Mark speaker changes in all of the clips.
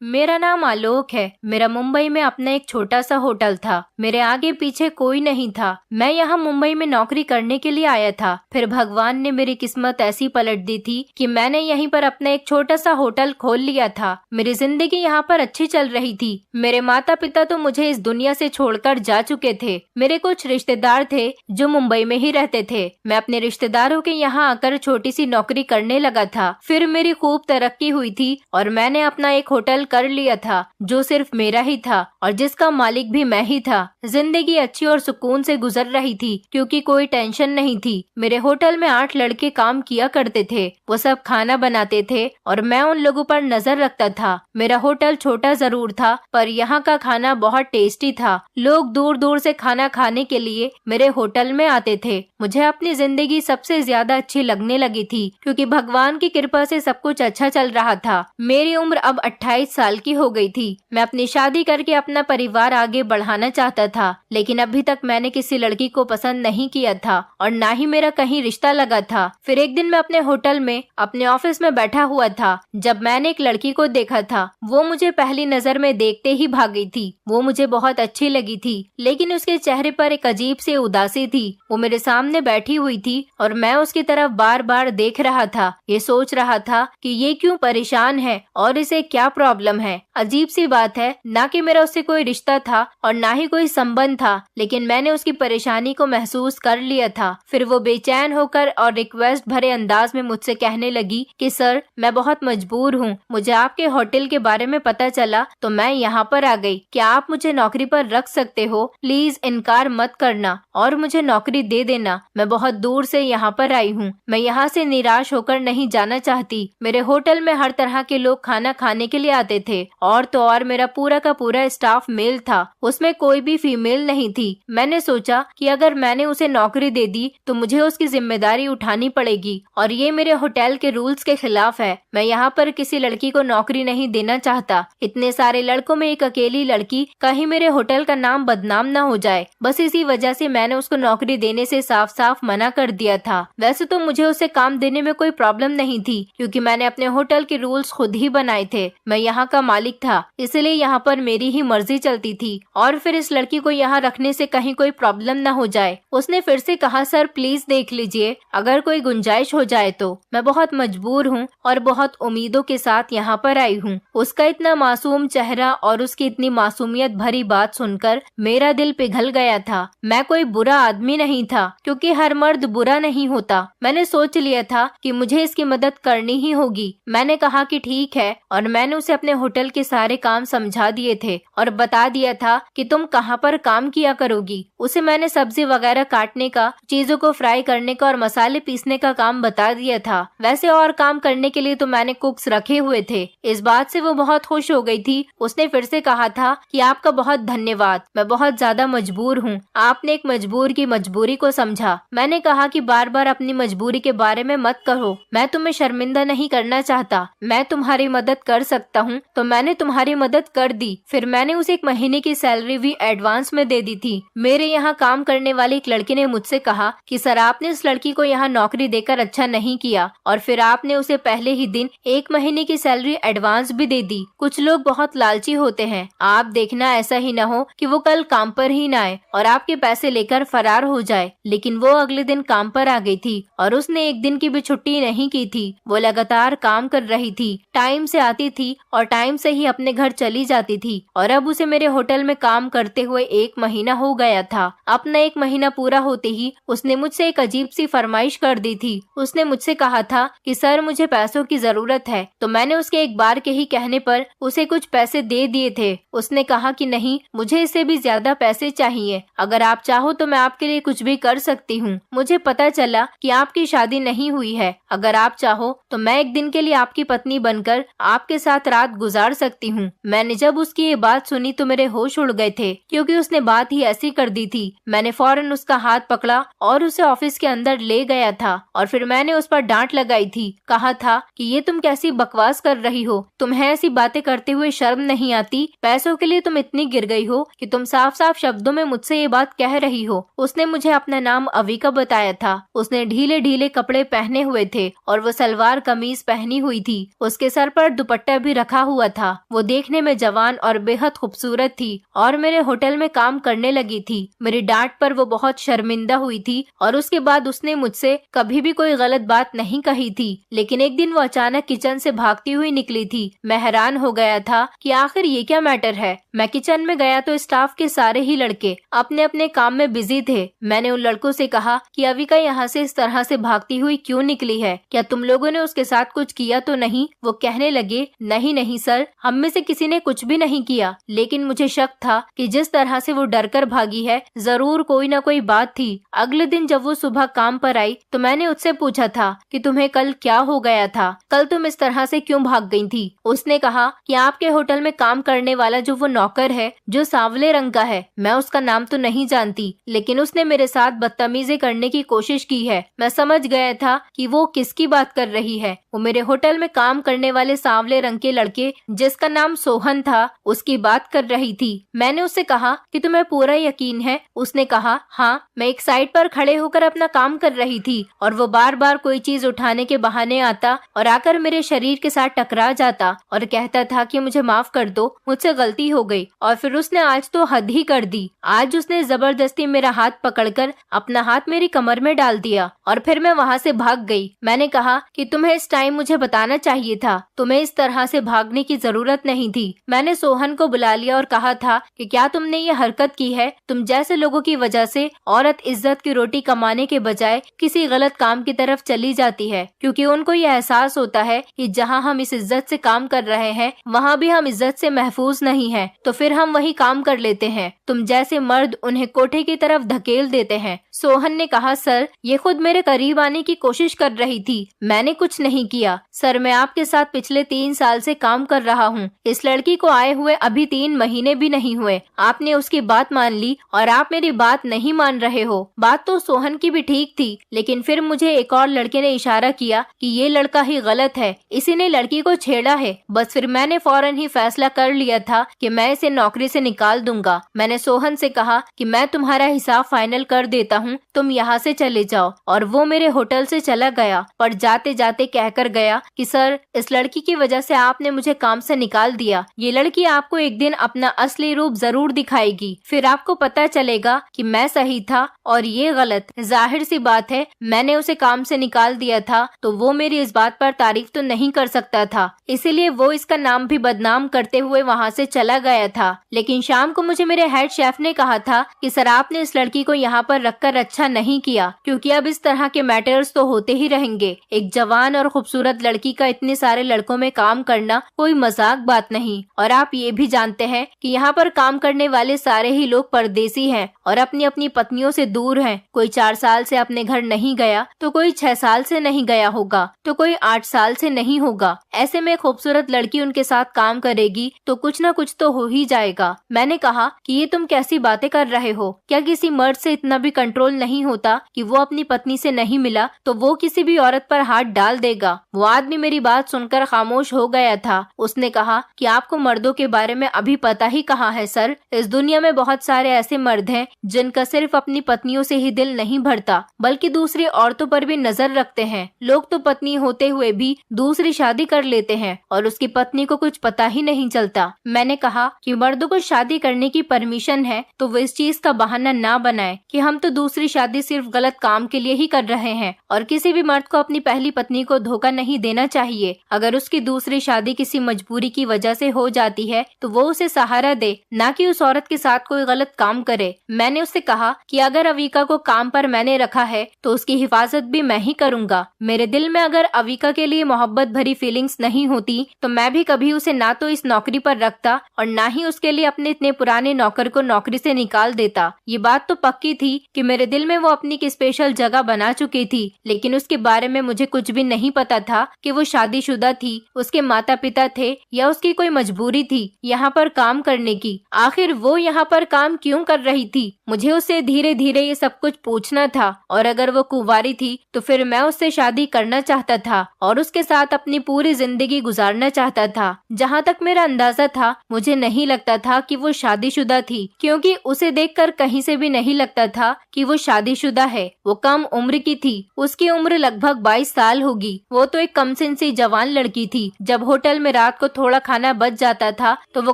Speaker 1: मेरा नाम आलोक है। मेरा मुंबई में अपना एक छोटा सा होटल था। मेरे आगे पीछे कोई नहीं था। मैं यहाँ मुंबई में नौकरी करने के लिए आया था। फिर भगवान ने मेरी किस्मत ऐसी पलट दी थी कि मैंने यहीं पर अपना एक छोटा सा होटल खोल लिया था। मेरी जिंदगी यहाँ पर अच्छी चल रही थी। मेरे माता पिता तो मुझे इस दुनिया से छोड़कर जा चुके थे। मेरे कुछ रिश्तेदार थे जो मुंबई में ही रहते थे। मैं अपने रिश्तेदारों के यहाँ आकर छोटी सी नौकरी करने लगा था। फिर मेरी खूब तरक्की हुई थी और मैंने अपना एक होटल कर लिया था जो सिर्फ मेरा ही था और जिसका मालिक भी मैं ही था। जिंदगी अच्छी और सुकून से गुजर रही थी क्योंकि कोई टेंशन नहीं थी। मेरे होटल में 8 लड़के काम किया करते थे। वो सब खाना बनाते थे और मैं उन लोगों पर नजर रखता था। मेरा होटल छोटा जरूर था पर यहाँ का खाना बहुत टेस्टी था। लोग दूर दूर से खाना खाने के लिए मेरे होटल में आते थे। मुझे अपनी जिंदगी सबसे ज्यादा अच्छी लगने लगी थी क्योंकि भगवान की कृपा से सब कुछ अच्छा चल रहा था। मेरी उम्र अब 28 साल की हो गई थी। मैं अपनी शादी करके अपना परिवार आगे बढ़ाना चाहता था, लेकिन अभी तक मैंने किसी लड़की को पसंद नहीं किया था और ना ही मेरा कहीं रिश्ता लगा था। फिर एक दिन मैं अपने होटल में अपने ऑफिस में बैठा हुआ था जब मैंने एक लड़की को देखा था। वो मुझे पहली नजर में देखते ही भाग गई थी। वो मुझे बहुत अच्छी लगी थी, लेकिन उसके चेहरे पर एक अजीब सी उदासी थी। वो मेरे सामने बैठी हुई थी और मैं उसकी तरफ बार बार देख रहा था। ये सोच रहा था कि ये क्यों परेशान है और इसे क्या प्रॉब्लम है। अजीब सी बात है, ना कि मेरा उससे कोई रिश्ता था और ना ही कोई संबंध था, लेकिन मैंने उसकी परेशानी को महसूस कर लिया था। फिर वो बेचैन होकर और रिक्वेस्ट भरे अंदाज में मुझसे कहने लगी कि सर, मैं बहुत मजबूर हूँ। मुझे आपके होटल के बारे में पता चला तो मैं यहाँ पर आ गई। क्या आप मुझे नौकरी पर रख सकते हो? प्लीज इनकार मत करना और मुझे नौकरी दे देना। मैं बहुत दूर से यहाँ पर आई हूँ। मैं यहाँ से निराश होकर नहीं जाना चाहती। मेरे होटल में हर तरह के लोग खाना खाने के लिए आते थे और तो और मेरा पूरा का पूरा स्टाफ मेल था। उसमें कोई भी फीमेल नहीं थी। मैंने सोचा कि अगर मैंने उसे नौकरी दे दी तो मुझे उसकी जिम्मेदारी उठानी पड़ेगी और ये मेरे होटल के रूल्स के खिलाफ है। मैं यहाँ पर किसी लड़की को नौकरी नहीं देना चाहता। इतने सारे लड़कों में एक अकेली लड़की, कहीं मेरे होटल का नाम बदनाम न हो जाए। बस इसी वजह से मैंने उसको नौकरी देने से साफ साफ मना कर दिया था। वैसे तो मुझे उसे काम देने में कोई प्रॉब्लम नहीं थी क्योंकि मैंने अपने होटल के रूल्स खुद ही बनाए थे। मैं यहाँ का मालिक था, इसलिए यहाँ पर मेरी ही मर्जी चलती थी और फिर इस लड़की को यहाँ रखने से कहीं कोई प्रॉब्लम न हो जाए। उसने फिर से कहा, सर प्लीज देख लीजिए, अगर कोई गुंजाइश हो जाए तो। मैं बहुत मजबूर हूँ और बहुत उम्मीदों के साथ यहाँ पर आई हूँ। उसका इतना मासूम चेहरा और उसकी इतनी मासूमियत भरी बात सुनकर मेरा दिल पिघल गया था। मैं कोई बुरा आदमी नहीं था क्योंकि हर मर्द बुरा नहीं होता। मैंने सोच लिया था कि मुझे इसकी मदद करनी ही होगी। मैंने कहा कि ठीक है और मैंने उसे अपने होटल के सारे काम समझा दिए थे और बता दिया था कि तुम कहाँ पर काम किया करोगी। उसे मैंने सब्जी वगैरह काटने का, चीजों को फ्राई करने का और मसाले पीसने का काम बता दिया था। वैसे और काम करने के लिए तो मैंने कुक्स रखे हुए थे। इस बात से वो बहुत खुश हो गई थी। उसने फिर से कहा था कि आपका बहुत धन्यवाद, मैं बहुत ज्यादा मजबूर हूँ। आपने एक मजबूर की मजबूरी को समझा। मैंने कहा कि बार बार अपनी मजबूरी के बारे में मत कहो। मैं तुम्हें शर्मिंदा नहीं करना चाहता। मैं तुम्हारी मदद कर सकता हूँ तो मैंने तुम्हारी मदद कर दी। फिर मैंने उसे 1 महीने की सैलरी भी एडवांस में दे दी थी। मेरे यहाँ काम करने वाले एक लड़के ने मुझसे कहा कि सर, आपने इस लड़की को यहाँ नौकरी देकर अच्छा नहीं किया और फिर आपने उसे पहले ही दिन 1 महीने की सैलरी एडवांस भी दे दी। कुछ लोग बहुत लालची होते हैं। आप देखना ऐसा ही न हो कि वो कल काम पर ही न आए और आपके पैसे लेकर फरार हो जाए। लेकिन वो अगले दिन काम पर आ गई थी और उसने एक दिन की भी छुट्टी नहीं की थी। वो लगातार काम कर रही थी, टाइम से आती थी और टाइम से ही अपने घर चली जाती थी। और अब उसे मेरे होटल में काम करते हुए 1 महीना हो गया था। अपना 1 महीना पूरा होते ही उसने मुझसे एक अजीब सी फरमाइश कर दी थी। उसने मुझसे कहा था कि सर, मुझे पैसों की जरूरत है। तो मैंने उसके एक बार के ही कहने पर उसे कुछ पैसे दे दिए थे। उसने कहा कि नहीं, मुझे इससे भी ज्यादा पैसे चाहिए। अगर आप चाहो तो मैं आपके लिए कुछ भी कर सकती हूँ। मुझे पता चला कि आपकी शादी नहीं हुई है। अगर आप चाहो तो मैं एक दिन के लिए आपकी पत्नी बनकर आपके साथ रात गुजार सकती हूँ। मैंने जब उसकी ये बात सुनी तो मेरे होश उड़ गए थे क्योंकि उसने बात ही ऐसी कर दी थी। मैंने फौरन उसका हाथ पकड़ा और उसे ऑफिस के अंदर ले गया था और फिर मैंने उस पर डांट लगाई थी। कहा था कि ये तुम कैसी बकवास कर रही हो? तुम्हें ऐसी बातें करते हुए शर्म नहीं आती? पैसों के लिए तुम इतनी गिर गई हो कि तुम साफ साफ शब्दों में मुझसे ये बात कह रही हो। उसने मुझे अपना नाम अविका बताया था। उसने ढीले ढीले कपड़े पहने हुए थे और वो सलवार कमीज पहनी हुई थी। उसके सर पर दुपट्टा भी रखा हुआ था। वो देखने में जवान और बेहद खूबसूरत थी और मेरे होटल में काम करने लगी थी। मेरी डांट पर वो बहुत शर्मिंदा हुई थी और उसके बाद उसने मुझसे कभी भी कोई गलत बात नहीं कही थी। लेकिन एक दिन वो अचानक किचन से भागती हुई निकली थी। मैं हैरान हो गया था कि आखिर ये क्या मैटर है। मैं किचन में गया तो स्टाफ के सारे ही लड़के अपने अपने काम में बिजी थे। मैंने उन लड़कों से कहा कि अविका यहाँ से इस तरह से भागती हुई क्यों निकली है, क्या तुम लोगों ने उसके साथ कुछ किया तो नहीं? वो कहने लगे, नहीं नहीं सर, हम में से किसी ने कुछ भी नहीं किया। लेकिन मुझे शक था कि जिस तरह से वो डरकर भागी है जरूर कोई ना कोई बात थी। अगले दिन जब वो सुबह काम पर आई तो मैंने उससे पूछा था कि तुम्हें कल क्या हो गया था, कल तुम इस तरह से क्यों भाग गई थी? उसने कहा कि आपके होटल में काम करने वाला जो वो नौकर है जो सांवले रंग का है, मैं उसका नाम तो नहीं जानती, लेकिन उसने मेरे साथ बदतमीजी करने की कोशिश की है। मैं समझ गया था कि वो किसकी बात कर रही है। वो मेरे होटल में काम करने वाले सांवले रंग के लड़के जिसका नाम सोहन था उसकी बात कर रही थी। मैंने उससे कहा कि तुम्हें पूरा यकीन है? उसने कहा हाँ, मैं एक साइड पर खड़े होकर अपना काम कर रही थी और वो बार बार कोई चीज उठाने के बहाने आता और आकर मेरे शरीर के साथ टकरा जाता और कहता था कि मुझे माफ कर दो, मुझसे गलती हो गई। और फिर उसने आज तो हद ही कर दी। आज उसने जबरदस्ती मेरा हाथ पकड़कर अपना हाथ मेरी कमर में डाल दिया और फिर मैं वहाँ से भाग गई। मैंने कहा कि तुम्हें इस टाइम मुझे बताना चाहिए था, तुम्हें इस तरह से भागने की जरूरत नहीं थी। मैंने सोहन को बुला लिया और कहा था कि क्या तुमने ये हरकत की है? तुम जैसे लोगों की वजह से औरत इज्जत की रोटी कमाने के बजाय किसी गलत काम की तरफ चली जाती है, क्योंकि उनको यह एहसास होता है कि जहाँ हम इस इज्जत से काम कर रहे हैं वहाँ भी हम इज्जत से महफूज नहीं हैं, तो फिर हम वही काम कर लेते हैं। तुम जैसे मर्द उन्हें कोठे की तरफ धकेल देते हैं। सोहन ने कहा, सर ये खुद मेरे करीब आने की कोशिश कर रही थी, मैंने कुछ नहीं किया। सर मैं आपके साथ पिछले 3 साल से काम कर रहा हूँ। इस लड़की को आए हुए अभी 3 महीने भी नहीं हुए। आपने उसकी बात मान ली और आप मेरी बात नहीं मान रहे हो। बात तो सोहन की भी ठीक थी, लेकिन फिर मुझे एक और लड़के ने इशारा किया कि ये लड़का ही गलत है, इसी ने लड़की को छेड़ा है। बस फिर मैंने फौरन ही फैसला कर लिया था कि मैं इसे नौकरी से निकाल दूंगा। मैंने सोहन से कहा कि मैं तुम्हारा हिसाब फाइनल कर देता हूँ, तुम यहाँ से चले जाओ। और वो मेरे होटल से चला गया, पर जाते जाते कहकर गया कि सर इस लड़की की वजह से आपने मुझे काम से निकाल दिया। ये लड़की आपको एक दिन अपना असली रूप जरूर दिखाएगी, फिर आपको पता चलेगा कि मैं सही था और ये गलत। जाहिर सी बात है, मैंने उसे काम से निकाल दिया था तो वो मेरी इस बात पर तारीफ तो नहीं कर सकता था, इसीलिए वो इसका नाम भी बदनाम करते हुए वहाँ से चला गया था। लेकिन शाम को मुझे मेरे हेड शेफ ने कहा था कि सर आपने इस लड़की को यहाँ पर रखकर अच्छा नहीं किया, क्योंकि अब इस तरह के मैटर्स तो होते ही रहेंगे। एक जवान और खूबसूरत लड़की का इतने सारे लड़कों में काम करना कोई मजाक बात नहीं। और आप ये भी जानते हैं कि यहाँ पर काम करने वाले सारे ही लोग परदेसी हैं और अपनी अपनी पत्नियों से दूर हैं। कोई 4 साल से अपने घर नहीं गया तो कोई 6 साल से नहीं गया होगा तो कोई 8 साल से नहीं होगा। ऐसे में खूबसूरत लड़की उनके साथ काम करेगी तो कुछ न कुछ तो हो ही जाएगा। मैंने कहा कि ये तुम कैसी बातें कर रहे हो? क्या किसी मर्द से इतना भी कंट्रोल नहीं होता कि वो अपनी पत्नी से नहीं मिला तो वो किसी भी औरत पर हाथ डाल देगा? वो आदमी मेरी बात सुनकर खामोश हो गया था। उसने कहा कि आपको मर्दों के बारे में अभी पता ही कहाँ है सर। इस दुनिया में बहुत सारे ऐसे मर्द हैं जिनका सिर्फ अपनी पत्नियों से ही दिल नहीं भरता बल्कि दूसरी औरतों पर भी नजर रखते हैं। लोग तो पत्नी होते हुए भी दूसरी शादी कर लेते हैं और उसकी पत्नी को कुछ पता ही नहीं चलता। मैंने कहा कि मर्दों को शादी करने की परमिशन है तो वो इस चीज का बहाना ना बनाए कि हम तो दूसरी शादी सिर्फ गलत काम के लिए ही कर रहे हैं और किसी भी मर्द को अपनी पहली पत्नी को धोखा नहीं देना चाहिए। अगर उसकी दूसरी शादी किसी मजबूरी की वजह से हो जाती है तो वो उसे सहारा दे, ना कि उस औरत के साथ कोई गलत काम करे। मैंने उससे कहा कि अगर अविका को काम पर मैंने रखा है तो उसकी हिफाजत भी मैं ही करूंगा। मेरे दिल में अगर अविका के लिए मोहब्बत भरी फीलिंग्स नहीं होती तो मैं भी कभी उसे ना तो इस नौकरी पर रखता और ना ही उसके लिए अपने इतने पुराने नौकर को नौकरी से निकाल देता। ये बात तो पक्की थी कि मेरे दिल में वो अपनी की स्पेशल जगह बना चुकी थी, लेकिन उसके बारे में मुझे कुछ भी नहीं पता था कि वो शादीशुदा थी, उसके माता पिता थे या उसकी कोई मजबूरी थी यहाँ पर काम करने की। आखिर वो यहाँ पर काम क्यों कर रही थी? मुझे उससे धीरे धीरे ये सब कुछ पूछना था। और अगर वो कुंवारी थी तो फिर मैं उससे शादी करना चाहता था और उसके साथ अपनी पूरी जिंदगी गुजारना चाहता था। जहाँ तक मेरा अंदाजा था मुझे नहीं लगता था कि वो शादीशुदा थी, क्योंकि उसे देखकर कहीं से भी नहीं लगता था कि वो शादीशुदा है। वो कम उम्र की थी, उसकी उम्र लगभग 22 साल होगी। वो तो एक कमसिन सी जवान लड़की थी। जब होटल में में रात को थोड़ा खाना बच जाता था तो वो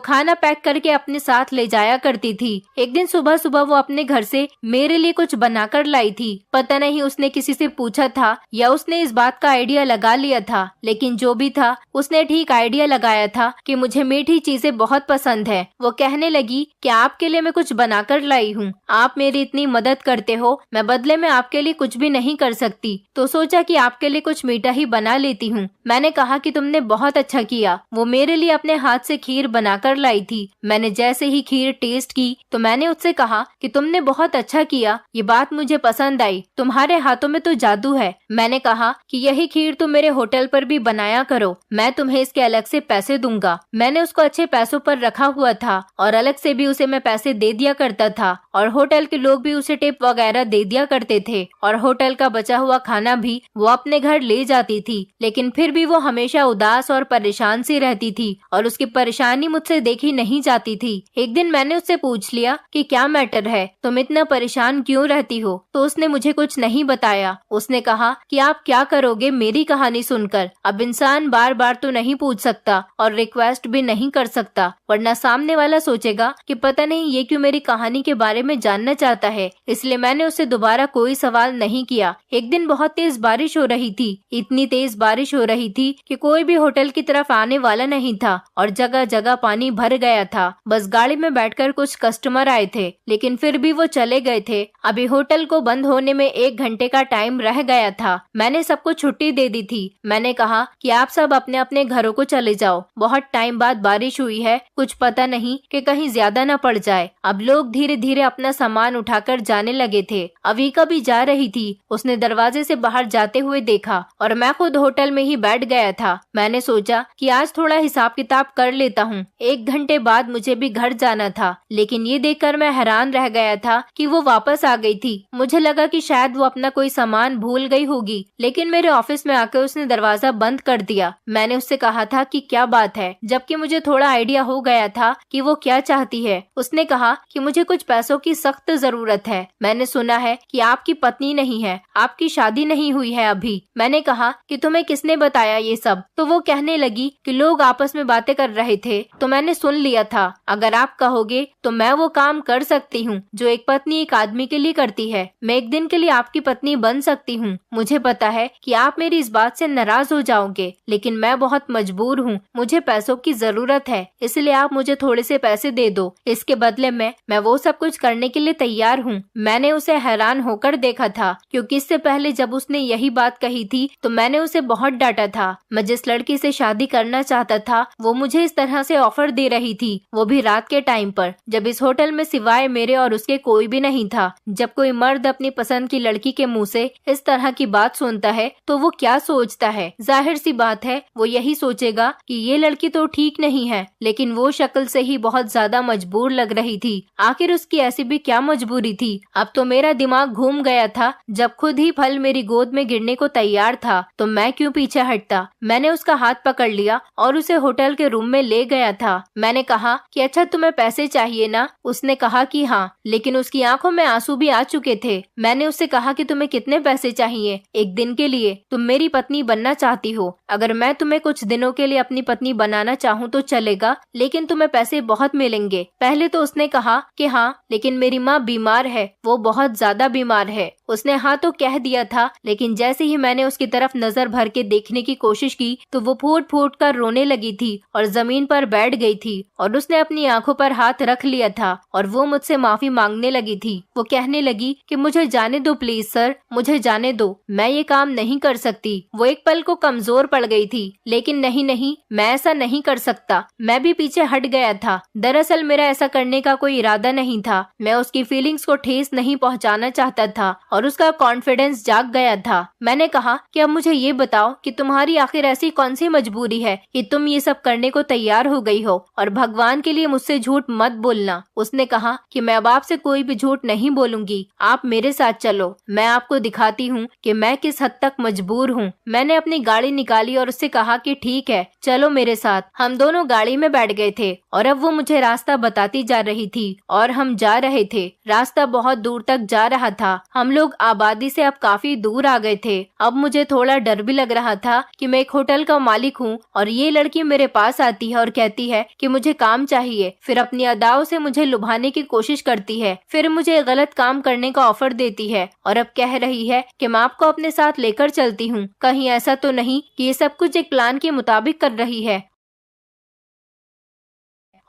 Speaker 1: खाना पैक करके अपने साथ ले जाया करती थी। एक दिन सुबह सुबह वो अपने घर से मेरे लिए कुछ बनाकर लाई थी। पता नहीं उसने किसी से पूछा था या उसने इस बात का आइडिया लगा लिया था, लेकिन जो भी था उसने ठीक आइडिया लगाया था कि मुझे मीठी चीजें बहुत पसंद है। वो कहने लगी कि आपके लिए मैं कुछ बनाकर लाई हूँ, आप मेरी इतनी मदद करते हो, मैं बदले में आपके लिए कुछ भी नहीं कर सकती, तो सोचा कि आपके लिए कुछ मीठा ही बना लेती हूँ। मैंने कहा कि तुमने बहुत अच्छा किया। वो मेरे लिए अपने हाथ से खीर बनाकर लाई थी। मैंने जैसे ही खीर टेस्ट की तो मैंने उससे कहा कि तुमने बहुत अच्छा किया, ये बात मुझे पसंद आई, तुम्हारे हाथों में तो जादू है। मैंने कहा कि यही खीर तुम मेरे होटल पर भी बनाया करो, मैं तुम्हें इसके अलग से पैसे दूंगा। मैंने उसको अच्छे पैसों पर रखा हुआ था और अलग से भी उसे मैं पैसे दे दिया करता था और होटल के लोग भी उसे टिप वगैरह दे दिया करते थे और होटल का बचा हुआ खाना भी वो अपने घर ले जाती थी। लेकिन फिर भी वो हमेशा उदास और परेशान सी रहती थी और उसकी परेशानी मुझसे देखी नहीं जाती थी। एक दिन मैंने उससे पूछ लिया कि क्या मैटर है, तुम इतना परेशान क्यों रहती हो? तो उसने मुझे कुछ नहीं बताया। उसने कहा कि आप क्या करोगे मेरी कहानी सुनकर? अब इंसान बार बार तो नहीं पूछ सकता और रिक्वेस्ट भी नहीं कर सकता, वरना सामने वाला सोचेगा कि पता नहीं ये क्यों मेरी कहानी के बारे में जानना चाहता है। इसलिए मैंने उससे दोबारा कोई सवाल नहीं किया। एक दिन बहुत तेज बारिश हो रही थी, इतनी तेज बारिश हो रही थी कि कोई भी होटल की तरफ आने वाला नहीं था और जगह जगह पानी भर गया था। बस गाड़ी में बैठकर कुछ कस्टमर आए थे, लेकिन फिर भी वो चले गए थे। अभी होटल को बंद होने में 1 घंटे का टाइम रह गया था। मैंने सबको छुट्टी दे दी थी। मैंने कहा कि आप सब अपने अपने घरों को चले जाओ, बहुत टाइम बाद बारिश हुई है, कुछ पता नहीं कि कहीं ज्यादा न पड़ जाए। अब लोग धीरे धीरे अपना सामान उठाकर जाने लगे थे। अविका भी जा रही थी। उसने दरवाजे से बाहर जाते हुए देखा और मैं खुद होटल में ही बैठ गया था। मैंने सोचा कि आज थोड़ा हिसाब किताब कर लेता हूँ। 1 घंटे बाद मुझे भी घर जाना था, लेकिन ये देखकर मैं हैरान रह गया था कि वो वापस आ गई थी। मुझे लगा कि शायद वो अपना कोई सामान भूल गई होगी, लेकिन मेरे ऑफिस में आकर उसने दरवाजा बंद कर दिया। मैंने उससे कहा था कि क्या बात है, जबकि मुझे थोड़ा आइडिया हो गया था कि वो क्या चाहती है। उसने कहा कि मुझे कुछ पैसों की सख्त जरूरत है। मैंने सुना है कि आपकी पत्नी नहीं है, आपकी शादी नहीं हुई है अभी। मैंने कहा कि तुम्हें किसने बताया ये सब? तो वो कहने लगी कि लोग आपस में बातें कर रहे थे तो मैंने सुन लिया था। अगर आप कहोगे तो मैं वो काम कर सकती हूँ जो एक पत्नी एक आदमी के लिए करती है। मैं एक दिन के लिए आपकी पत्नी बन सकती हूँ। मुझे पता है कि आप मेरी इस बात से नाराज हो जाओगे, लेकिन मैं बहुत मजबूर हूँ, मुझे पैसों की जरूरत है, इसलिए आप मुझे थोड़े से पैसे दे दो। इसके बदले में मैं वो सब कुछ करने के लिए तैयार हूँ। मैंने उसे हैरान होकर देखा था, क्योंकि इससे पहले जब उसने यही बात कही थी तो मैंने उसे बहुत डांटा था। मैं जिस लड़की से शादी करना चाहता था वो मुझे इस तरह से ऑफर दे रही थी, वो भी रात के टाइम पर, जब इस होटल में सिवाय मेरे और उसके कोई भी नहीं था। जब कोई मर्द अपनी पसंद की लड़की के मुंह से इस तरह की बात सुनता है तो वो क्या सोचता है? जाहिर सी बात है वो यही सोचेगा कि ये लड़की तो ठीक नहीं है, लेकिन वो शक्ल से ही बहुत ज्यादा मजबूर लग रही थी। आखिर उसकी ऐसी भी क्या मजबूरी थी? अब तो मेरा दिमाग घूम गया था। जब खुद ही फल मेरी गोद में गिरने को तैयार था तो मैं क्यों पीछे हटता? मैंने उसका हाथ पकड़ लिया और उसे होटल के रूम में ले गया था। मैंने कहा कि अच्छा तुम्हें पैसे चाहिए ना? उसने कहा कि हाँ, लेकिन उसकी आंखों में आंसू भी आ चुके थे। मैंने उससे कहा कि तुम्हें कितने पैसे चाहिए? 1 दिन के लिए? तुम मेरी पत्नी बनना चाहती हो? अगर मैं तुम्हें कुछ दिनों के लिए अपनी पत्नी बनाना चाहूँ तो चलेगा, लेकिन तुम्हें पैसे बहुत मिलेंगे। पहले तो उसने कहा कि हाँ, लेकिन मेरी माँ बीमार है, वो बहुत ज्यादा बीमार है। उसने हाँ तो कह दिया था, लेकिन जैसे ही मैंने उसकी तरफ नजर भर के देखने की कोशिश की तो वो फूट फूट कर रोने लगी थी और जमीन पर बैठ गई थी और उसने अपनी आंखों पर हाथ रख लिया था और वो मुझसे माफी मांगने लगी थी। वो कहने लगी कि मुझे जाने दो प्लीज सर, मुझे जाने दो, मैं ये काम नहीं कर सकती। वो एक पल को कमजोर पड़ गई थी, लेकिन नहीं नहीं, मैं ऐसा नहीं कर सकता। मैं भी पीछे हट गया था। दरअसल मेरा ऐसा करने का कोई इरादा नहीं था। मैं उसकी फीलिंग्स को ठेस नहीं पहुंचाना चाहता था और उसका कॉन्फिडेंस जाग गया था। मैंने कहा कि अब मुझे ये बताओ कि तुम्हारी आखिर ऐसी कौन सी मजबूरी है कि तुम ये सब करने को तैयार हो गई हो, और भगवान के लिए मुझसे झूठ मत बोलना। उसने कहा कि मैं अब आपसे कोई भी झूठ नहीं बोलूंगी, आप मेरे साथ चलो, मैं आपको दिखाती हूँ कि मैं किस हद तक मजबूर हूँ। मैंने अपनी गाड़ी निकाली और उससे कहा कि ठीक है चलो मेरे साथ। हम दोनों गाड़ी में बैठ गए थे और अब वो मुझे रास्ता बताती जा रही थी और हम जा रहे थे। रास्ता बहुत दूर तक जा रहा था। हम लोग आबादी से अब काफी दूर आ गए थे। अब मुझे थोड़ा डर भी लग रहा था कि मैं एक होटल का मालिक हूँ और और ये लड़की मेरे पास आती है और कहती है कि मुझे काम चाहिए। फिर अपनी अदाओं से मुझे लुभाने की कोशिश करती है। फिर मुझे गलत काम करने का ऑफर देती है और अब कह रही है कि मैं आपको अपने साथ लेकर चलती हूँ। कहीं ऐसा तो नहीं कि ये सब कुछ एक प्लान के मुताबिक कर रही है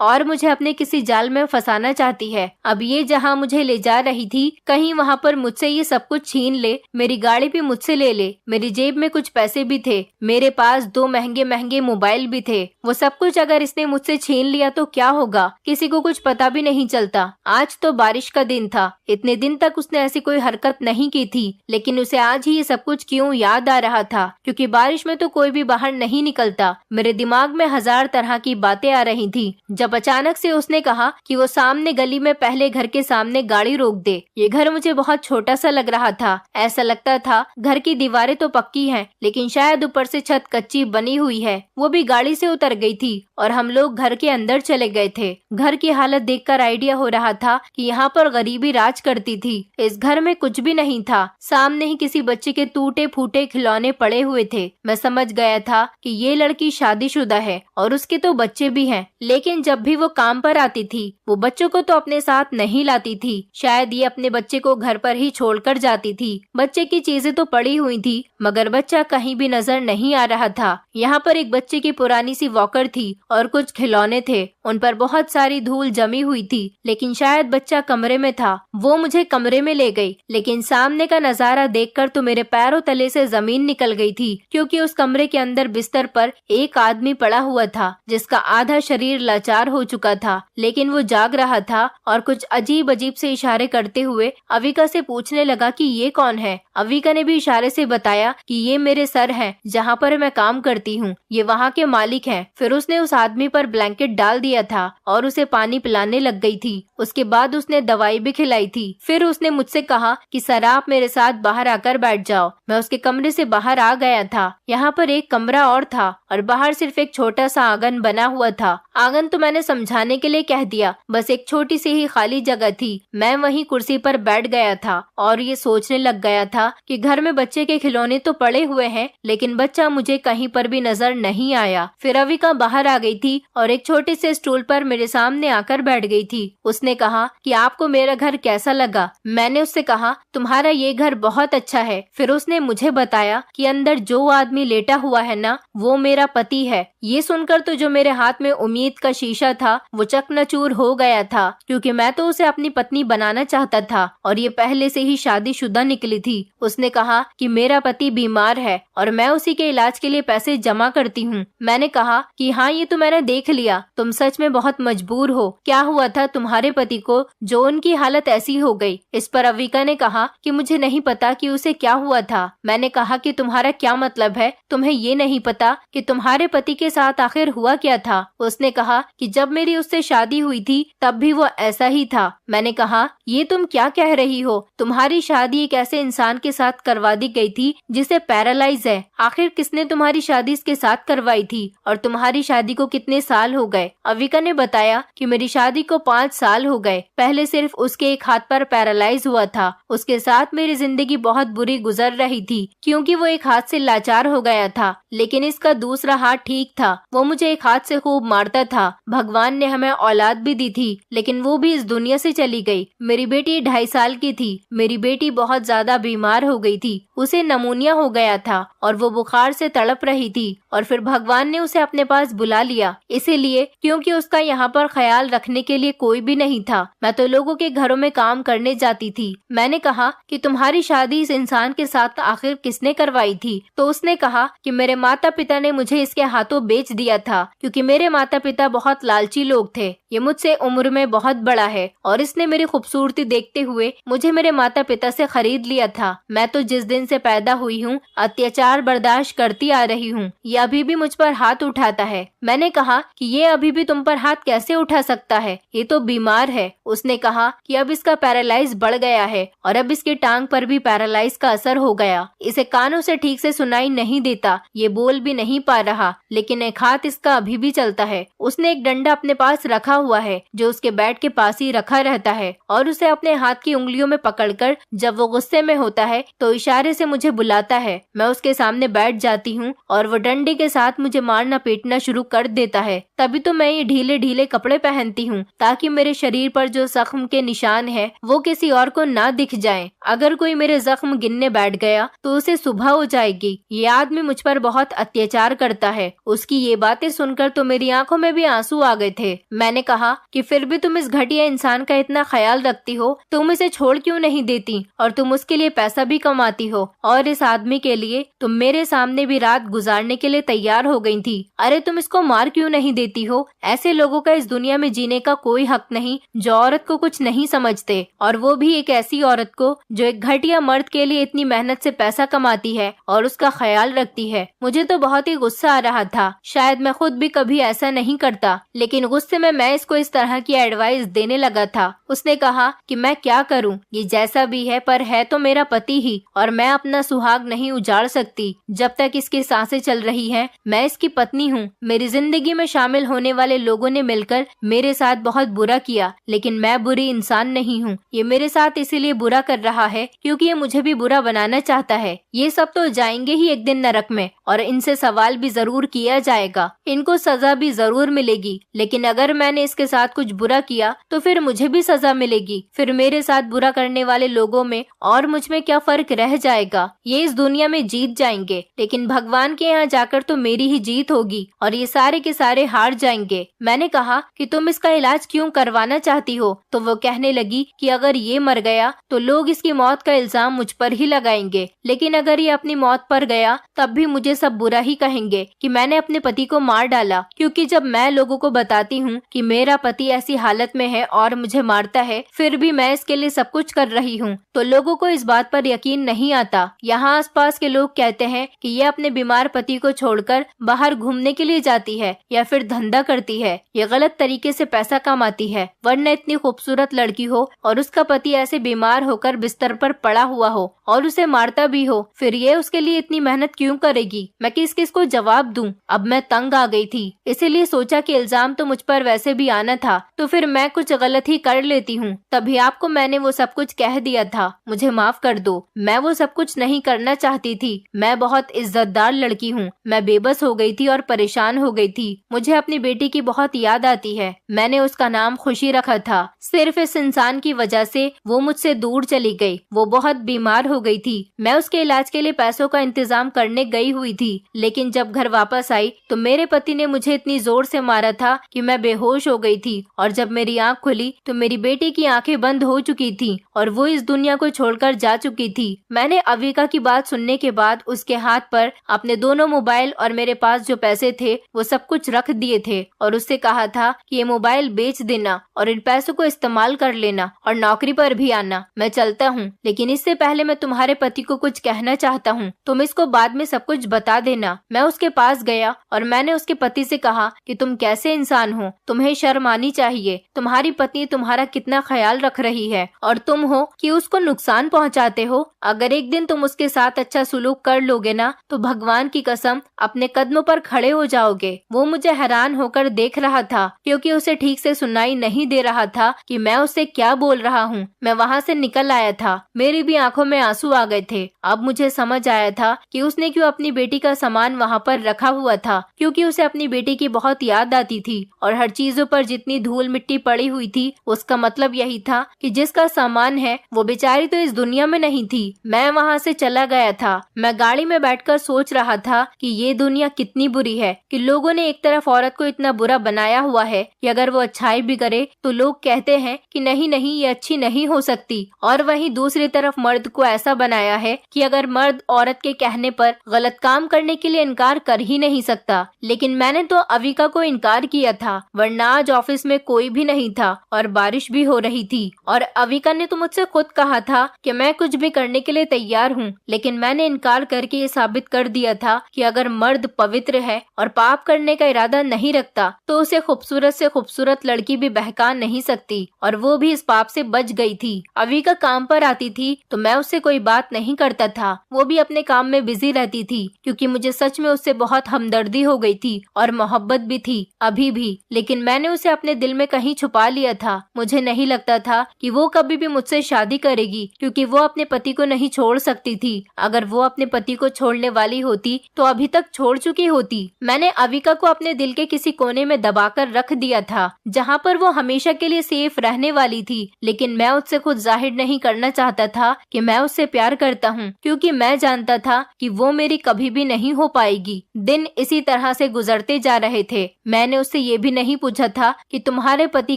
Speaker 1: और मुझे अपने किसी जाल में फंसाना चाहती है। अब ये जहाँ मुझे ले जा रही थी, कहीं वहाँ पर मुझसे ये सब कुछ छीन ले, मेरी गाड़ी भी मुझसे ले ले। मेरी जेब में कुछ पैसे भी थे, मेरे पास 2 महंगे महंगे मोबाइल भी थे। वो सब कुछ अगर इसने मुझसे छीन लिया तो क्या होगा, किसी को कुछ पता भी नहीं चलता। आज तो बारिश का दिन था, इतने दिन तक उसने ऐसी कोई हरकत नहीं की थी, लेकिन उसे आज ही ये सब कुछ क्यों याद आ रहा था, क्योंकि बारिश में तो कोई भी बाहर नहीं निकलता। मेरे दिमाग में 1000 तरह की बातें आ रही थी जब अचानक से उसने कहा कि वो सामने गली में पहले घर के सामने गाड़ी रोक दे। ये घर मुझे बहुत छोटा सा लग रहा था। ऐसा लगता था घर की दीवारें तो पक्की हैं, लेकिन शायद ऊपर से छत कच्ची बनी हुई है। वो भी गाड़ी से उतर गई थी और हम लोग घर के अंदर चले गए थे। घर की हालत देखकर आइडिया हो रहा था कि यहाँ पर गरीबी राज करती थी। इस घर में कुछ भी नहीं था, सामने ही किसी बच्चे के टूटे फूटे खिलौने पड़े हुए थे। मैं समझ गया था कि ये लड़की शादीशुदा है और उसके तो बच्चे भी हैं, लेकिन जब भी वो काम पर आती थी वो बच्चों को तो अपने साथ नहीं लाती थी। शायद ये अपने बच्चे को घर पर ही छोड़कर जाती थी। बच्चे की चीजें तो पड़ी हुई थी, मगर बच्चा कहीं भी नजर नहीं आ रहा था। यहाँ पर एक बच्चे की पुरानी सी वॉकर थी और कुछ खिलौने थे, उन पर बहुत सारी धूल जमी हुई थी, लेकिन शायद बच्चा कमरे में था। वो मुझे कमरे में ले गई, लेकिन सामने का नजारा देखकर तो मेरे पैरों तले से जमीन निकल गई थी, क्योंकि उस कमरे के अंदर बिस्तर पर एक आदमी पड़ा हुआ था जिसका आधा शरीर लाचार हो चुका था, लेकिन वो जाग रहा था और कुछ अजीब अजीब से इशारे करते हुए अविका से पूछने लगा कि ये कौन है। अविका ने भी इशारे से बताया कि ये मेरे सर हैं, जहाँ पर मैं काम करती हूँ, ये वहाँ के मालिक हैं। फिर उसने उस आदमी पर ब्लैंकेट डाल दिया था और उसे पानी पिलाने लग गई थी। उसके बाद उसने दवाई भी खिलाई थी। फिर उसने मुझसे कहा कि सर आप मेरे साथ बाहर आकर बैठ जाओ। मैं उसके कमरे से बाहर आ गया था। यहाँ पर एक कमरा और था और बाहर सिर्फ एक छोटा सा आंगन बना हुआ था। आंगन तो मैंने समझाने के लिए कह दिया, बस एक छोटी सी ही खाली जगह थी। मैं वहीं कुर्सी पर बैठ गया था और ये सोचने लग गया था कि घर में बच्चे के खिलौने तो पड़े हुए हैं, लेकिन बच्चा मुझे कहीं पर भी नजर नहीं आया। फिर अविका बाहर आ गई थी और एक छोटे से स्टूल पर मेरे सामने आकर बैठ गई थी। उसने कहा कि आपको मेरा घर कैसा लगा। मैंने उससे कहा तुम्हारा ये घर बहुत अच्छा है। फिर उसने मुझे बताया कि अंदर जो आदमी लेटा हुआ है ना, वो मेरा पति है। ये सुनकर तो जो मेरे हाथ में उम्मीद का शीशा था वो चकनाचूर हो गया था, क्योंकि मैं तो उसे अपनी पत्नी बनाना चाहता था और ये पहले से ही शादीशुदा निकली थी। उसने कहा कि मेरा पति बीमार है और मैं उसी के इलाज के लिए पैसे जमा करती हूँ। मैंने कहा कि हाँ ये तो मैंने देख लिया, तुम सच में बहुत मजबूर हो। क्या हुआ था तुम्हारे पति को जो उनकी हालत ऐसी हो गई? इस पर अविका ने कहा कि मुझे नहीं पता कि उसे क्या हुआ था। मैंने कहा कि तुम्हारा क्या मतलब है, तुम्हें ये नहीं पता कि तुम्हारे पति के साथ आखिर हुआ क्या था? उसने कहा कि जब मेरी उससे शादी हुई थी तब भी वो ऐसा ही था। मैंने कहा ये तुम क्या कह रही हो? तुम्हारी शादी एक ऐसे इंसान के साथ करवा दी गई थी जिसे पैरालाइज है। आखिर किसने तुम्हारी शादी इसके साथ करवाई थी और तुम्हारी शादी को कितने साल हो गए? अविका ने बताया कि मेरी शादी को 5 साल हो गए। पहले सिर्फ उसके एक हाथ पर पैरालाइज हुआ था। उसके साथ मेरी जिंदगी बहुत बुरी गुजर रही थी, क्योंकि वो एक हाथ से लाचार हो गया था, लेकिन इसका दूसरा हाथ ठीक था। वो मुझे एक हाथ से खूब मारता था। भगवान ने हमें औलाद भी दी थी, लेकिन वो भी इस दुनिया से चली गई। मेरी बेटी 2.5 साल की थी। मेरी बेटी बहुत ज्यादा बीमार हो गई थी, उसे नमूनिया हो गया था और वो बुखार से तड़प रही थी। और फिर भगवान ने उसे अपने पास बुला लिया, इसीलिए क्योंकि उसका यहाँ पर ख्याल रखने के लिए कोई भी नहीं था। मैं तो लोगों के घरों में काम करने जाती थी। मैंने कहा कि तुम्हारी शादी इस इंसान के साथ आखिर किसने करवाई थी? तो उसने कहा कि मेरे माता पिता ने मुझे इसके हाथों बेच दिया था, क्योंकि मेरे माता पिता बहुत लालची लोग थे। ये मुझसे उम्र में बहुत बड़ा है और इसने मेरी खूबसूरती देखते हुए मुझे मेरे माता पिता से खरीद लिया था। मैं तो जिस दिन से पैदा हुई हूँ अत्याचार बर्दाश्त करती आ रही हूँ। ये अभी भी मुझ पर हाथ उठाता है। मैंने कहा कि ये अभी भी तुम पर हाथ कैसे उठा सकता है? ये तो बीमार है। उसने कहा कि अब इसका पैरालाइज बढ़ गया है और अब इसकी टांग पर भी पैरालाइज का असर हो गया। इसे कानों से ठीक से सुनाई नहीं देता, ये बोल भी नहीं पा रहा, लेकिन एक हाथ इसका अभी भी चलता है। उसने एक डंडा अपने पास रखा हुआ है जो उसके बेड के पास ही रखा रहता है और उसे अपने हाथ की उंगलियों में पकड़कर जब वो गुस्से में होता है तो इशारे से मुझे बुलाता है। मैं उसके सामने बैठ जाती हूँ और वो डंडे के साथ मुझे मारना पीटना शुरू कर देता है। तभी तो मैं ये ढीले ढीले कपड़े पहनती हूँ ताकि मेरे शरीर पर जो जख्म के निशान है वो किसी और को ना दिख जाए। अगर कोई मेरे जख्म गिनने बैठ गया तो उसे सुबह हो जाएगी। ये आदमी मुझ पर बहुत अत्याचार करता है। उसकी ये बातें सुनकर तो मेरी आंखों में भी आंसू आ गए थे। मैंने कहा कि फिर भी तुम इस घटिया इंसान का इतना ख्याल रखती हो, तुम इसे छोड़ क्यों नहीं देती और तुम उसके लिए पैसा भी कमाती हो और इस आदमी के लिए तुम मेरे सामने भी रात गुजारने के लिए तैयार हो गई थी। अरे तुम इसको मार क्यों नहीं देती हो? ऐसे लोगों का इस दुनिया में जीने का कोई हक नहीं जो औरत को कुछ नहीं समझते, और वो भी एक ऐसी औरत को जो एक घटिया मर्द के लिए इतनी मेहनत से पैसा कमाती है और उसका ख्याल रखती है। मुझे तो बहुत ही गुस्सा आ रहा था। शायद मैं खुद भी कभी ऐसा नहीं करता, लेकिन गुस्से में मैं इसको इस तरह की एडवाइस देने लगा था। उसने कहा कि मैं क्या करूं, ये जैसा भी है पर है तो मेरा पति ही और मैं अपना सुहाग नहीं उजाड़ सकती। जब तक इसकी सांसें चल रही हैं, मैं इसकी पत्नी हूँ। मेरी जिंदगी में शामिल होने वाले लोगों ने मिलकर मेरे साथ बहुत बुरा किया, लेकिन मैं बुरी इंसान नहीं हूँ। ये मेरे साथ इसीलिए बुरा कर रहा है क्योंकि ये मुझे भी बुरा बनाना चाहता है। ये सब तो जाएंगे ही एक दिन नरक में और इनसे सवाल भी जरूर किया जाएगा। इनको सजा भी जरूर मिलेगी, लेकिन अगर मैंने इसके साथ कुछ बुरा किया तो फिर मुझे भी सजा मिलेगी। फिर मेरे साथ बुरा करने वाले लोगों में और मुझ में क्या फर्क रह जाएगा? ये इस दुनिया में जीत जाएंगे, लेकिन भगवान के यहाँ जाकर तो मेरी ही जीत होगी और ये सारे के सारे हार जाएंगे। मैंने कहा कि तुम इसका इलाज क्यों करवाना चाहती हो? तो वो कहने लगी कि अगर ये मर गया तो लोग इसकी मौत का इल्जाम मुझ पर ही लगाएंगे, लेकिन अगर ये अपनी मौत पर गया तब भी मुझे सब बुरा ही कहेंगे कि मैंने अपने पति को मार डाला। क्योंकि जब मैं लोगों को बताती हूँ कि मेरा पति ऐसी हालत में है और मुझे मारता है, फिर भी मैं इसके लिए सब कुछ कर रही हूँ, तो लोगों को इस बात पर यकीन नहीं आता। यहाँ आसपास के लोग कहते हैं कि ये अपने बीमार पति को छोड़कर बाहर घूमने के लिए जाती है या फिर धंधा करती है, ये गलत तरीके से पैसा कमाती है। वरना इतनी खूबसूरत लड़की हो और उसका पति ऐसे बीमार होकर बिस्तर पर पड़ा हुआ हो और उसे मारता भी हो, फिर ये उसके लिए इतनी मेहनत क्यों करेगी? मैं किस किस को जवाब दूं? अब मैं तंग आ गई थी, इसीलिए सोचा कि इल्जाम तो मुझ पर वैसे भी आना था, तो फिर मैं कुछ गलत ही कर लेती हूँ। तभी आपको मैंने वो सब कुछ कह दिया था, मुझे माफ कर दो। मैं वो सब कुछ नहीं करना चाहती थी। मैं बहुत इज्जतदार लड़की हूँ। मैं बेबस हो गई थी और परेशान हो गई थी। मुझे अपनी बेटी की बहुत याद आती है। मैंने उसका नाम खुशी रखा था। सिर्फ इस इंसान की वजह से वो मुझसे दूर चली गई। वो बहुत बीमार हो गई थी। मैं उसके इलाज के लिए पैसों का इंतजाम करने गई हुई थी, लेकिन जब घर वापस आई तो मेरे पति ने मुझे इतनी जोर से मारा था कि मैं बेहोश हो गई थी, और जब मेरी आंख खुली तो मेरी बेटी की आंखें बंद हो चुकी थी और वो इस दुनिया को छोड़कर जा चुकी थी। मैंने अविका की बात सुनने के बाद उसके हाथ पर अपने दोनों मोबाइल और मेरे पास जो पैसे थे वो सब कुछ रख दिए थे और उससे कहा था कि ये मोबाइल बेच देना और इन पैसों को इस्तेमाल कर लेना और नौकरी पर भी आना। मैं चलता हूँ, लेकिन इससे पहले मैं तुम्हारे पति को कुछ कहना चाहता हूँ। तुम इसको बाद में सब कुछ बता देना। मैं उसके पास गया और मैंने उसके पति से कहा कि तुम कैसे इंसान हो, तुम्हें शर्म आनी चाहिए। तुम्हारी पत्नी तुम्हारा कितना ख्याल रख रही है और तुम हो कि उसको नुकसान पहुंचाते हो। अगर एक दिन तुम उसके साथ अच्छा सुलूक कर लोगे ना तो भगवान की कसम अपने कदमों पर खड़े हो जाओगे। वो मुझे हैरान होकर देख रहा था क्योंकि उसे ठीक से सुनाई नहीं दे रहा था कि मैं उससे क्या बोल रहा हूँ। मैं वहाँ से निकल आया था। मेरी भी आंखों में आंसू आ गए थे। अब मुझे समझ आया था कि उसने क्यों अपनी बेटी का सामान वहाँ पर रखा हुआ था, क्योंकि उसे अपनी बेटी की बहुत याद आती थी और हर चीजों पर जितनी धूल मिट्टी पड़ी हुई थी उसका मतलब यही था कि जिसका सामान है वो बेचारी तो इस दुनिया में नहीं थी। मैं वहाँ से चला गया था। मैं गाड़ी में बैठकर सोच रहा था कि ये दुनिया कितनी बुरी है कि लोगों ने एक तरफ औरत को इतना बुरा बनाया हुआ है कि अगर वो अच्छाई भी करे तो लोग कहते हैं कि नहीं नहीं ये अच्छी नहीं हो सकती, और वहीं दूसरी तरफ मर्द को ऐसा बनाया है कि अगर मर्द औरत के कहने पर गलत काम करने के लिए इनकार कर ही नहीं सकता। लेकिन मैंने तो अविका को इनकार किया था, वरना आज ऑफिस में कोई भी नहीं था और बारिश भी हो रही थी, और अविका ने तो मुझसे खुद कहा था कि मैं कुछ भी करने के लिए तैयार हूँ। लेकिन मैंने इनकार करके ये साबित कर दिया था कि अगर मर्द पवित्र है और पाप करने का इरादा नहीं रखता तो उसे खूबसूरत से खूबसूरत लड़की भी बहका नहीं सकती, और वो भी इस पाप से बच गई थी। अविका काम पर आती थी तो मैं उससे कोई बात नहीं करता था। वो भी अपने काम में बिजी रहती थी क्योंकि मुझे सच में उससे बहुत हमदर्दी हो गई थी और मोहब्बत भी थी। अभी थी भी, लेकिन मैंने उसे अपने दिल में कहीं छुपा लिया था। मुझे नहीं लगता था कि वो कभी भी मुझसे शादी करेगी, क्योंकि वो अपने पति को नहीं छोड़ सकती थी। अगर वो अपने पति को छोड़ने वाली होती तो अभी तक छोड़ चुकी होती। मैंने अविका को अपने दिल के किसी कोने में दबाकर रख दिया था, जहाँ पर वो हमेशा के लिए सेफ रहने वाली थी। लेकिन मैं उससे खुद जाहिर नहीं करना चाहता था कि मैं उससे प्यार करता हूँ, क्योंकि मैं जानता था कि वो मेरी कभी भी नहीं हो पाएगी। दिन इसी तरह से गुजरते जा रहे थे। मैंने उससे ये भी नहीं पूछा था कि तुम्हारे पति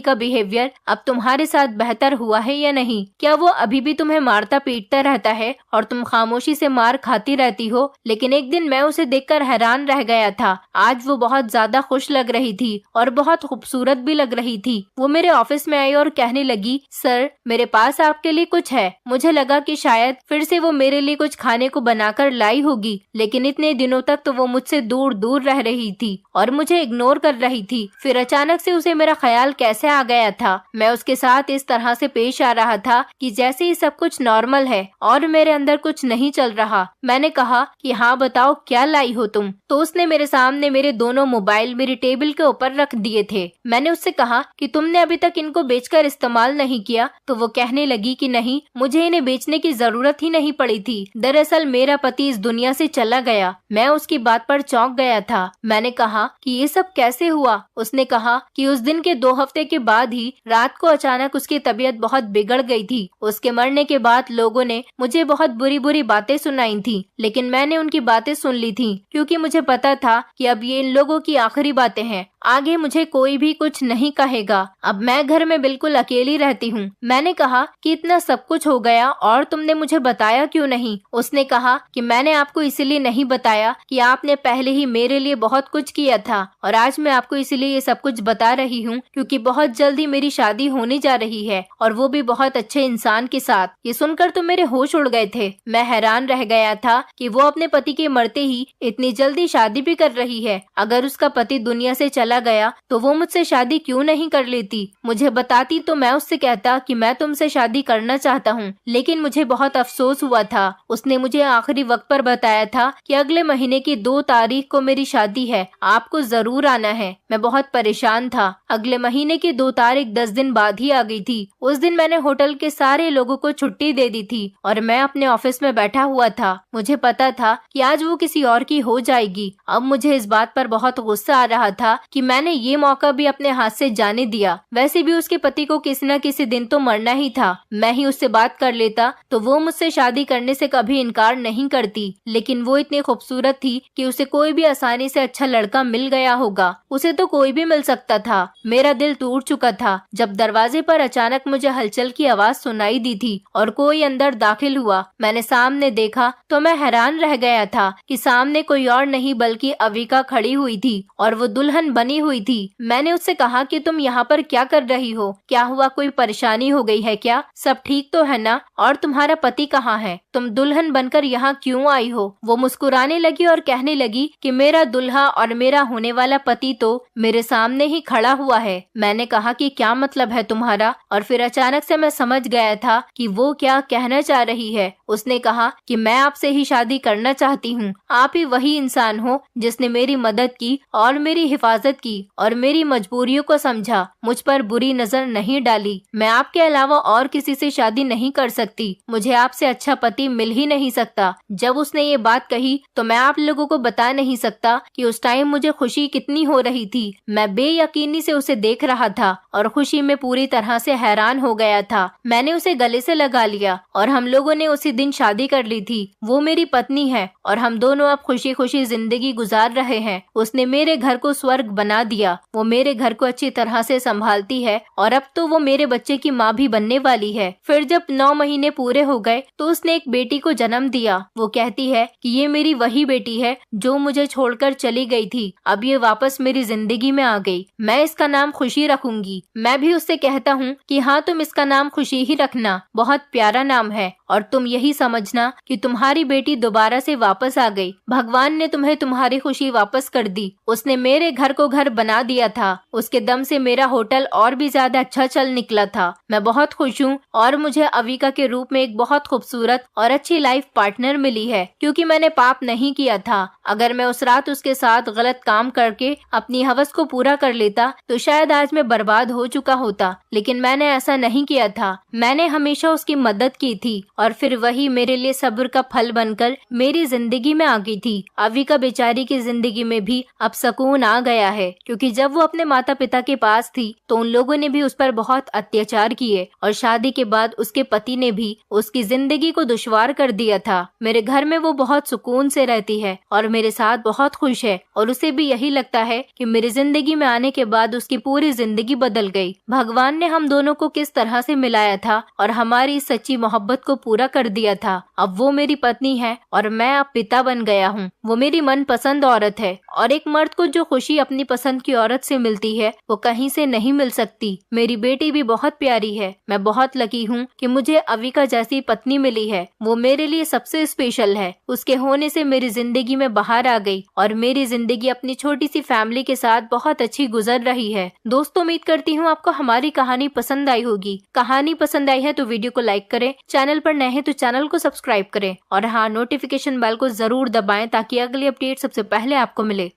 Speaker 1: का बिहेवियर अब तुम्हारे साथ बेहतर हुआ है या नहीं। क्या वो अभी भी तुम्हें मारता पीटता रहता है और तुम खामोशी से मार खाती रहती हो? लेकिन एक दिन मैं उसे देखकर हैरान रह गया था। आज वो बहुत ज्यादा खुश लग रही थी और बहुत खूबसूरत भी लग रही थी। वो मेरे ऑफिस में आई और कहने लगी, सर, मेरे पास आपके लिए कुछ है। मुझे लगा कि शायद फिर से वो मेरे लिए कुछ खाने को बनाकर लाई होगी, लेकिन इतने दिनों तक तो वो मुझसे दूर दूर रह रही थी और मुझे इग्नोर कर रही थी। फिर अचानक से उसे मेरा ख्याल कैसे आ गया था। मैं उसके साथ इस तरह से पेश आ रहा था कि जैसे ही सब कुछ नॉर्मल है और मेरे अंदर कुछ नहीं चल रहा। मैंने कहा कि हाँ बताओ, क्या लाई हो तुम? तो उसने मेरे सामने मेरे दोनों मोबाइल मेरी टेबल के ऊपर रख दिए थे। मैंने उससे कहा कि तुमने अभी तक इनको बेचकर इस्तेमाल नहीं किया? तो वो कहने लगी कि नहीं, मुझे इन्हें बेचने की जरूरत ही नहीं पड़ी थी। दरअसल मेरा पति इस दुनिया से चला गया। मैं उसकी बात पर चौंक गया था। मैंने कहा कि ये सब कैसे हुआ? उसने कहा कि उस दिन के 2 हफ्ते के बाद ही रात को अचानक उसकी तबीयत बहुत बिगड़ गई थी। उसके मरने के बाद लोगों ने मुझे बहुत बुरी बुरी बातें सुनाई थी, लेकिन मैंने उनकी बातें सुन ली थी, क्योंकि मुझे पता था कि अब ये इन लोगों की आखिरी बातें हैं। आगे मुझे कोई भी कुछ नहीं कहेगा। अब मैं घर में बिल्कुल अकेली रहती हूँ। मैंने कहा कि इतना सब कुछ हो गया और तुमने मुझे बताया क्यों नहीं? उसने कहा कि मैंने आपको इसलिए नहीं बताया कि आपने पहले ही मेरे लिए बहुत कुछ किया था, और आज मैं आपको इसलिए ये सब कुछ बता रही हूँ क्योंकि बहुत जल्दी मेरी शादी होने जा रही है, और वो भी बहुत अच्छे इंसान के साथ। ये सुनकर तो मेरे होश उड़ गए थे। मैं हैरान रह गया था कि वो अपने पति के मरते ही इतनी जल्दी शादी भी कर रही है। अगर उसका पति दुनिया से चला गया तो वो मुझसे शादी क्यों नहीं कर लेती? मुझे बताती तो मैं उससे कहता कि मैं तुमसे शादी करना चाहता हूँ। लेकिन मुझे बहुत अफसोस हुआ था। उसने मुझे आखिरी वक्त पर बताया था कि अगले महीने की 2 तारीख को मेरी शादी है, आपको जरूर आना है। मैं बहुत परेशान था। अगले महीने की 2 तारीख 10 दिन बाद ही आ गई थी। उस दिन मैंने होटल के सारे लोगों को छुट्टी दे दी थी और मैं अपने ऑफिस में बैठा हुआ था। मुझे पता था कि आज वो किसी और की हो जाएगी। अब मुझे इस बात पर बहुत गुस्सा आ रहा था कि मैंने ये मौका भी अपने हाथ से जाने दिया। वैसे भी उसके पति को किसी न किसी दिन तो मरना ही था। मैं ही उससे बात कर लेता तो वो मुझसे शादी करने से कभी इनकार नहीं करती। लेकिन वो इतनी खूबसूरत थी कि उसे कोई भी आसानी से अच्छा लड़का मिल गया होगा। उसे तो कोई भी मिल सकता था। मेरा दिल टूट चुका था जब दरवाजे पर अचानक मुझे हलचल की आवाज सुनाई दी थी और कोई अंदर दाखिल हुआ। मैंने सामने देखा तो मैं हैरान रह गया था कि सामने कोई और नहीं बल्कि अविका खड़ी हुई थी और वो दुल्हन बनी हुई थी। मैंने उससे कहा कि तुम यहाँ पर क्या कर रही हो? क्या हुआ, कोई परेशानी हो गई है क्या? सब ठीक तो है ना? और तुम्हारा पति कहाँ है? तुम दुल्हन बनकर यहाँ क्यों आई हो? वो मुस्कुराने लगी और कहने लगी कि मेरा दुल्हा और मेरा होने वाला पति तो मेरे सामने ही खड़ा हुआ है। मैंने कहा कि क्या मतलब है तुम्हारा? और फिर अचानक से मैं समझ गया था कि वो क्या कहना चाह रही है। उसने कहा कि मैं आपसे ही शादी करना चाहती हूँ। आप ही वही इंसान हो जिसने मेरी मदद की और मेरी हिफाजत की और मेरी मजबूरियों को समझा, मुझ पर बुरी नजर नहीं डाली। मैं आपके अलावा और किसी से शादी नहीं कर सकती। मुझे आपसे अच्छा पति मिल ही नहीं सकता। जब उसने ये बात कही तो मैं आप लोगों को बता नहीं सकता कि उस टाइम मुझे खुशी कितनी हो रही थी। मैं बेयकीनी से उसे देख रहा था और खुशी में पूरी तरह से हैरान हो गया था। मैंने उसे गले से लगा लिया और हम लोगों ने उसी दिन शादी कर ली थी। वो मेरी पत्नी है और हम दोनों अब खुशी खुशी जिंदगी गुजार रहे हैं। उसने मेरे घर को स्वर्ग बना दिया। वो मेरे घर को अच्छी तरह से संभालती है और अब तो वो मेरे बच्चे की माँ भी बनने वाली है। फिर जब 9 महीने पूरे हो गए तो उसने एक बेटी को जन्म दिया। वो कहती है कि ये मेरी वही बेटी है जो मुझे छोड़कर चली गई थी। अब ये वापस मेरी जिंदगी में आ गई। मैं इसका नाम खुशी रखूंगी। मैं भी उससे कहता हूँ कि हाँ, तुम इसका नाम खुशी ही रखना, बहुत प्यारा नाम है। और तुम यही समझना कि तुम्हारी बेटी दोबारा से वापस आ गई। भगवान ने तुम्हें तुम्हारी खुशी वापस कर दी। उसने मेरे घर को घर बना दिया था। उसके दम से मेरा होटल और भी ज्यादा अच्छा चल निकला था। मैं बहुत खुश हूँ और मुझे अविका के रूप में एक बहुत खूबसूरत और अच्छी लाइफ पार्टनर मिली है, क्योंकि मैंने पाप नहीं किया था। अगर मैं उस रात उसके साथ गलत काम करके अपनी हवस हवस को पूरा कर लेता तो शायद आज मैं बर्बाद हो चुका होता, लेकिन मैंने ऐसा नहीं किया था। मैंने हमेशा उसकी मदद की थी और फिर वही मेरे लिए सब्र का फल बनकर मेरी जिंदगी में आ गई थी। अविका बेचारी की जिंदगी में भी अब सुकून आ गया है, क्योंकि जब वो अपने माता पिता के पास थी तो उन लोगों ने भी उस पर बहुत अत्याचार किए और शादी के बाद उसके पति ने भी उसकी जिंदगी को दुश्वार कर दिया था। मेरे घर में वो बहुत सुकून से रहती है और मेरे साथ बहुत खुश है और उसे भी यही लगता है कि मेरी जिंदगी में आने के बाद उसकी पूरी जिंदगी बदल गई। भगवान ने हम दोनों को किस तरह से मिलाया था और हमारी इस सच्ची मोहब्बत को पूरा कर दिया था। अब वो मेरी पत्नी है और मैं अब पिता बन गया हूँ। वो मेरी मनपसंद औरत है और एक मर्द को जो खुशी अपनी पसंद की औरत से मिलती है वो कहीं से नहीं मिल सकती। मेरी बेटी भी बहुत प्यारी है। मैं बहुत लकी हूँ कि मुझे अविका जैसी पत्नी मिली है। वो मेरे लिए सबसे स्पेशल है। उसके होने से मेरी जिंदगी में बाहर आ गई और मेरी जिंदगी अपनी छोटी सी फैमिली के साथ बहुत अच्छी गुजर रही है। दोस्तों, उम्मीद करती हूँ आपको हमारी कहानी पसंद आई होगी। कहानी पसंद आई है तो वीडियो को लाइक करें, चैनल पर नए हैं तो चैनल को सब्सक्राइब करें और हाँ, नोटिफिकेशन बेल को जरूर दबाएं ताकि अगली अपडेट सबसे पहले आपको मिले।